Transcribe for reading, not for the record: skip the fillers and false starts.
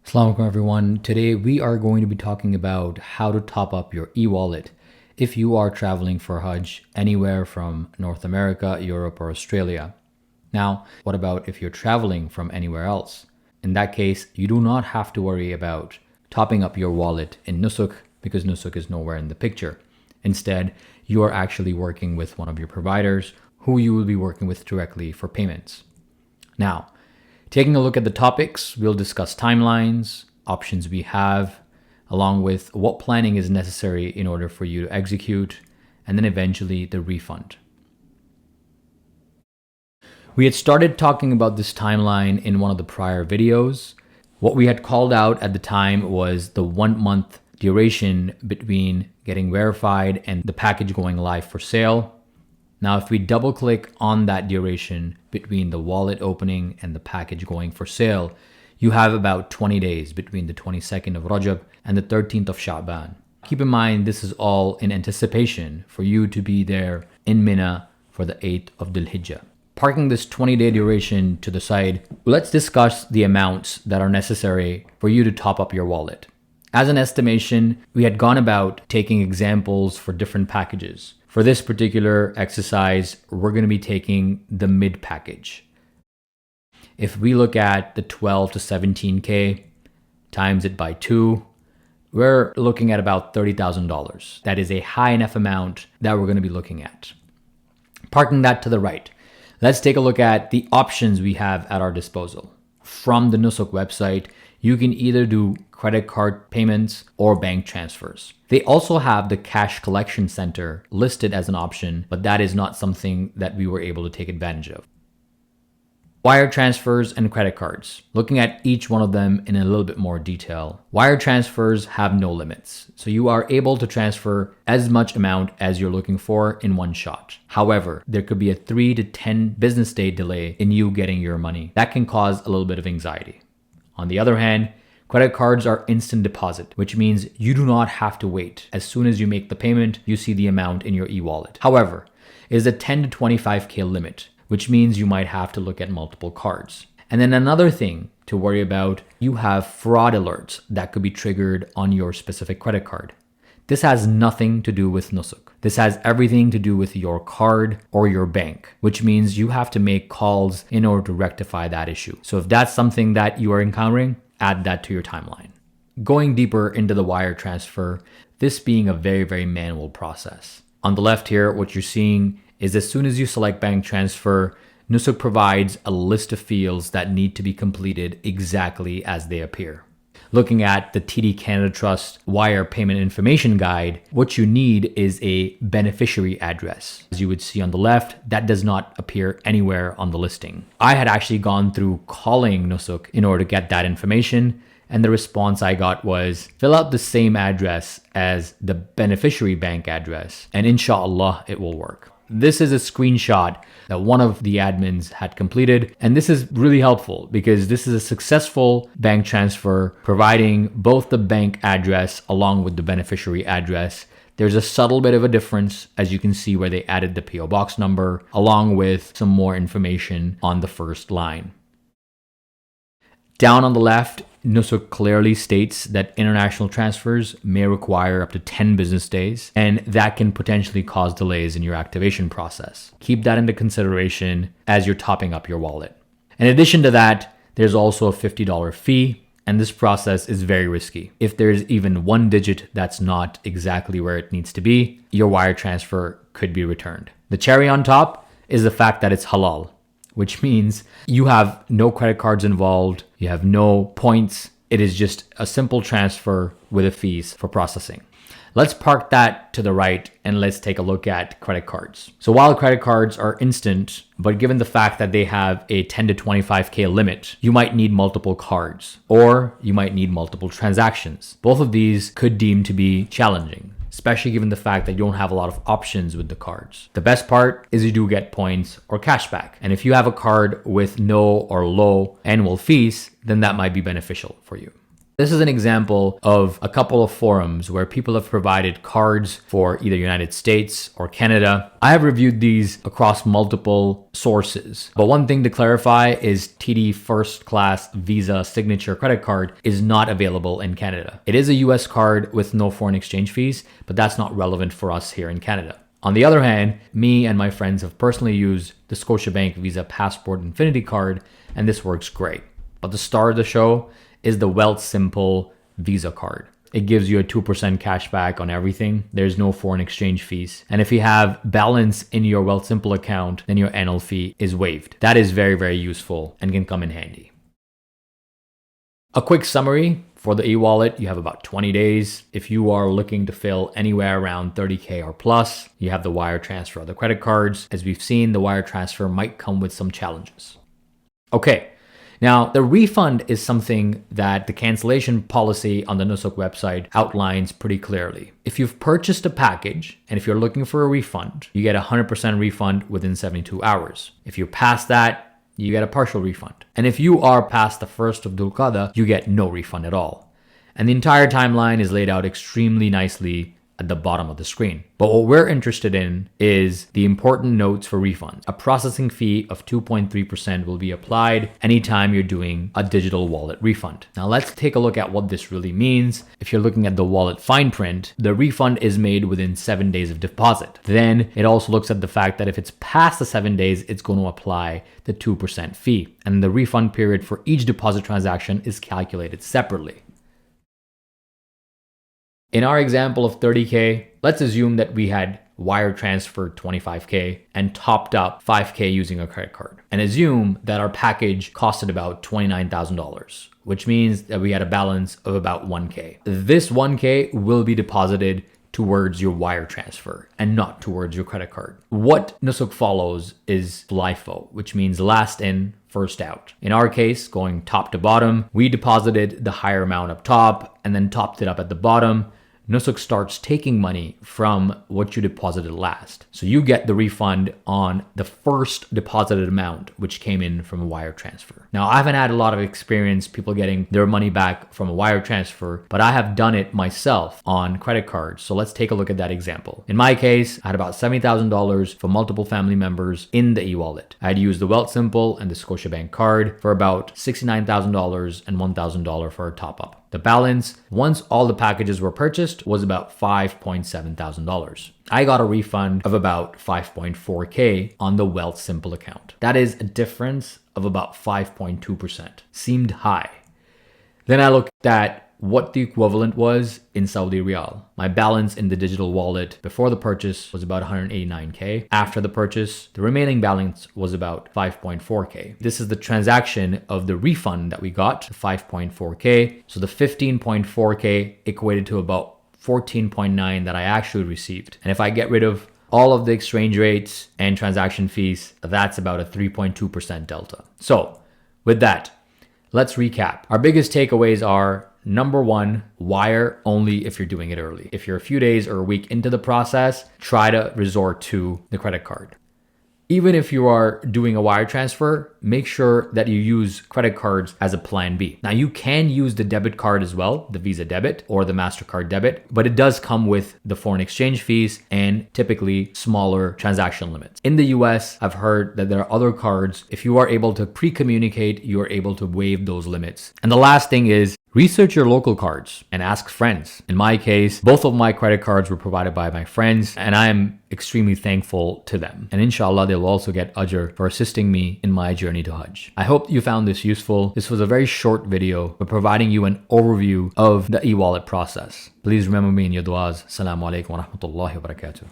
Assalamu alaikum everyone. Today we are going to be talking about how to top up your e-wallet if you are traveling for Hajj anywhere from North America, Europe, or Australia. Now, what about if you're traveling from anywhere else? In that case, you do not have to worry about topping up your wallet in Nusuk because Nusuk is nowhere in the picture. Instead, you are actually working with one of your providers who you will be working with directly for payments. Now, taking a look at the topics, we'll discuss timelines, options we have, along with what planning is necessary in order for you to execute, and then eventually the refund. We had started talking about this timeline in one of the prior videos. What we had called out at the time was the 1 month duration between getting verified and the package going live for sale. Now, if we double click on that duration between the wallet opening and the package going for sale, you have about 20 days between the 22nd of Rajab and the 13th of Sha'ban. Keep in mind, this is all in anticipation for you to be there in Mina for the 8th of Dhul Hijjah. Parking this 20-day duration to the side, let's discuss the amounts that are necessary for you to top up your wallet. As an estimation, we had gone about taking examples for different packages. For this particular exercise, we're going to be taking the mid package. If we look at the 12 to 17K, times it by 2, we're looking at about $30,000. That is a high enough amount that we're going to be looking at. Parking that to the right, let's take a look at the options we have at our disposal. From the Nusuk website, you can either do credit card payments or bank transfers. They also have the cash collection center listed as an option, but that is not something that we were able to take advantage of. Wire transfers and credit cards. Looking at each one of them in a little bit more detail. Wire transfers have no limits, so you are able to transfer as much amount as you're looking for in one shot. However, there could be a 3 to 10 business day delay in you getting your money. That can cause a little bit of anxiety. On the other hand, credit cards are instant deposit, which means you do not have to wait. As soon as you make the payment, you see the amount in your e-wallet. However, it is a 10 to 25K limit, which means you might have to look at multiple cards. And then another thing to worry about, you have fraud alerts that could be triggered on your specific credit card. This has nothing to do with Nusuk. This has everything to do with your card or your bank, which means you have to make calls in order to rectify that issue. So if that's something that you are encountering, add that to your timeline. Going deeper into the wire transfer, this being a very manual process. On the left here, what you're seeing is as soon as you select bank transfer, Nusuk provides a list of fields that need to be completed exactly as they appear. Looking at the TD Canada Trust Wire Payment Information Guide, what you need is a beneficiary address. As you would see on the left, that does not appear anywhere on the listing. I had actually gone through calling Nusuk in order to get that information, and the response I got was, fill out the same address as the beneficiary bank address, and inshallah it will work. This is a screenshot that one of the admins had completed, and this is really helpful because this is a successful bank transfer providing both the bank address along with the beneficiary address. There's a subtle bit of a difference, as you can see, where they added the PO box number along with some more information on the first line. Down on the left, Nusuk clearly states that international transfers may require up to 10 business days, and that can potentially cause delays in your activation process. Keep that into consideration as you're topping up your wallet. In addition to that, there's also a $50 fee, and this process is very risky. If there's even one digit that's not exactly where it needs to be, your wire transfer could be returned. The cherry on top is the fact that it's halal, which means you have no credit cards involved, you have no points. It is just a simple transfer with a fees for processing. Let's park that to the right and let's take a look at credit cards. So while credit cards are instant, but given the fact that they have a 10 to 25K limit, you might need multiple cards or you might need multiple transactions. Both of these could deem to be challenging, especially given the fact that you don't have a lot of options with the cards. The best part is you do get points or cashback. And if you have a card with no or low annual fees, then that might be beneficial for you. This is an example of a couple of forums where people have provided cards for either United States or Canada. I have reviewed these across multiple sources, but one thing to clarify is TD First Class Visa Signature Credit Card is not available in Canada. It is a US card with no foreign exchange fees, but that's not relevant for us here in Canada. On the other hand, me and my friends have personally used the Scotiabank Visa Passport Infinity card, and this works great. But the star of the show is the Wealthsimple Visa card. It gives you a 2% cash back on everything. There's no foreign exchange fees. And if you have balance in your Wealthsimple account, then your annual fee is waived. That is very, very useful and can come in handy. A quick summary for the e-wallet, you have about 20 days. If you are looking to fill anywhere around 30K or plus, you have the wire transfer or the credit cards. As we've seen, the wire transfer might come with some challenges. Okay. Now, the refund is something that the cancellation policy on the Nusuk website outlines pretty clearly. If you've purchased a package and if you're looking for a refund, you get a 100% refund within 72 hours. If you're past that, you get a partial refund. And if you are past the 1st of Dhul Qa'dah, you get no refund at all. And the entire timeline is laid out extremely nicely at the bottom of the screen. But what we're interested in is the important notes for refunds. A processing fee of 2.3% will be applied anytime you're doing a digital wallet refund. Now let's take a look at what this really means. If you're looking at the wallet fine print, the refund is made within 7 days of deposit. Then it also looks at the fact that if it's past the 7 days, it's going to apply the 2% fee. And the refund period for each deposit transaction is calculated separately. In our example of 30K, let's assume that we had wire transferred 25K and topped up 5K using a credit card. And assume that our package costed about $29,000, which means that we had a balance of about 1K. This 1K will be deposited towards your wire transfer and not towards your credit card. What Nusuk follows is LIFO, which means last in, first out. In our case, going top to bottom, we deposited the higher amount up top and then topped it up at the bottom. Nusuk starts taking money from what you deposited last. So you get the refund on the first deposited amount, which came in from a wire transfer. Now, I haven't had a lot of experience people getting their money back from a wire transfer, but I have done it myself on credit cards. So let's take a look at that example. In my case, I had about $70,000 for multiple family members in the e-wallet. I had used the Wealthsimple and the Scotiabank card for about $69,000 and $1,000 for a top up. The balance, once all the packages were purchased, was about $5.7 thousand. I got a refund of about 5.4K on the Wealthsimple account. That is a difference of about 5.2%. Seemed high. Then I looked at what the equivalent was in Saudi Riyal. My balance in the digital wallet before the purchase was about 189K. After the purchase, the remaining balance was about 5.4K. This is the transaction of the refund that we got, 5.4K. So the 15.4K equated to about 14.9 that I actually received. And if I get rid of all of the exchange rates and transaction fees, that's about a 3.2% delta. So with that, let's recap. Our biggest takeaways are: number one, wire only if you're doing it early. If you're a few days or a week into the process, try to resort to the credit card. Even if you are doing a wire transfer, make sure that you use credit cards as a plan B. Now, you can use the debit card as well, the Visa debit or the MasterCard debit, but it does come with the foreign exchange fees and typically smaller transaction limits. In the US, I've heard that there are other cards. If you are able to pre-communicate, you are able to waive those limits. And the last thing is, research your local cards and ask friends. In my case, both of my credit cards were provided by my friends, and I am extremely thankful to them. And inshallah, they'll also get ajr for assisting me in my journey to Hajj. I hope you found this useful. This was a very short video, but providing you an overview of the e-wallet process. Please remember me in your du'as. Assalamu alaikum wa rahmatullahi wa barakatuh.